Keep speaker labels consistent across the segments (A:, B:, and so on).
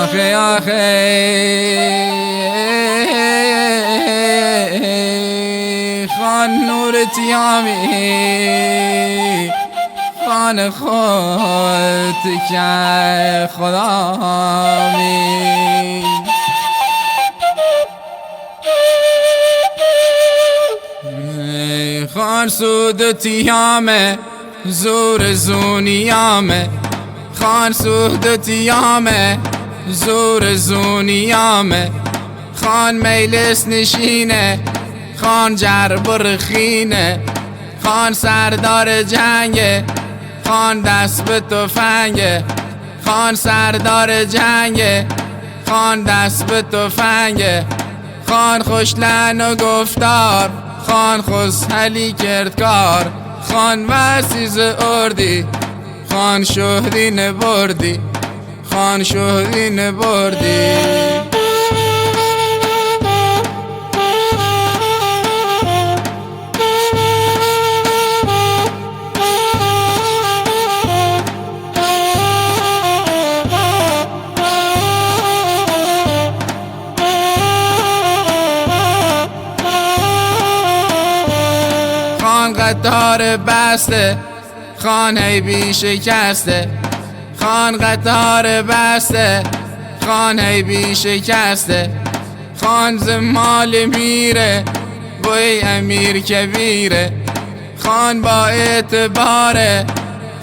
A: آخی آخی خان نور تیامی خان خود که خدا می خان سود تیامه زور زونیامه خان سود تیامه زور زونیامه خان میلس نشینه خان جربر خینه خان سردار جنگه خان دست به تفنگه خان سردار جنگه خان دست به تفنگه خان خوشلن و گفتار خان خوشحلی کردگار خان وسیز اردی خان شهدی نبردی خان شهدی نبردی خان قطار بسته خان عیبی شکسته خان قطار بسته خان عیبی شکسته خان زمال میره وی امیر کبیره خان با اعتباره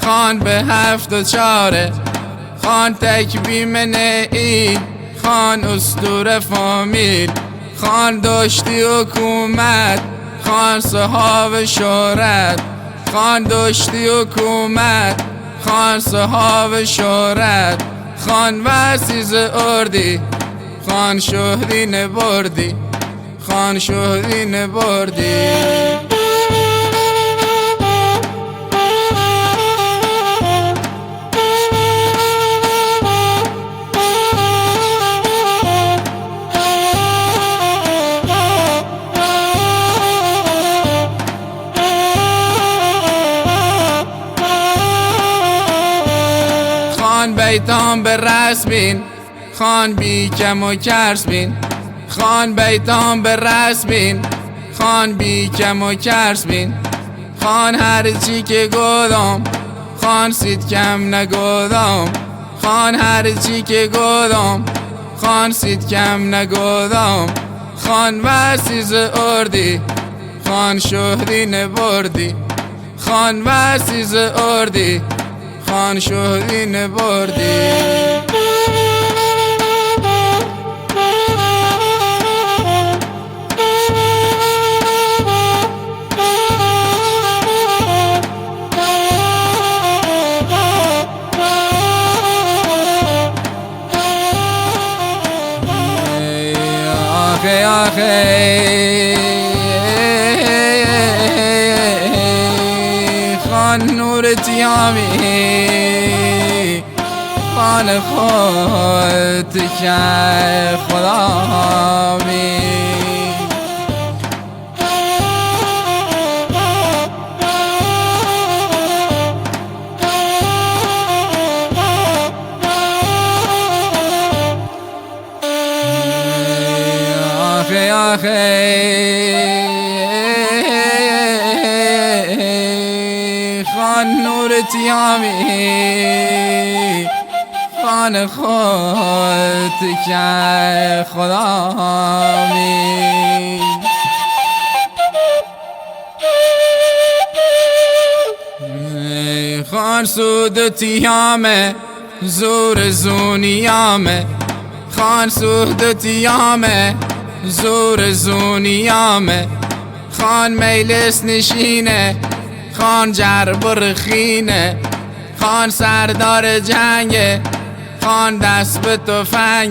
A: خان به 7 و 4 خان تکبیم نعید خان اسطوره فامیل خان داشتی حکومت خان صحاب شهرت خان داشتی حکومت خان صحاب شهرت خان وسیز اردی خان شهدی نبردی خان شهدی نبردی خان بیتان به رسم بین خان بی کم و کرس بین خان بیتان به رسم بین خان بی کم و کرس بین خان هرچی که گودم خان سید کم نگودم خان هرچی که گودم خان سید کم نگودم خان وسیز اردی خان شهدی نبردی خان وسیز اردی خان شهدی نبردی آخی آخی خان نور تیامی خان خود که خدا می آخی آخی خان نور تیامی خان خود که خدا می خان سود تیامه زور زونیامه خان سود تیامه زور زونیامه خان میلس نشینه خان جربر خینه خان سردار جنگه خان دست به تفنگه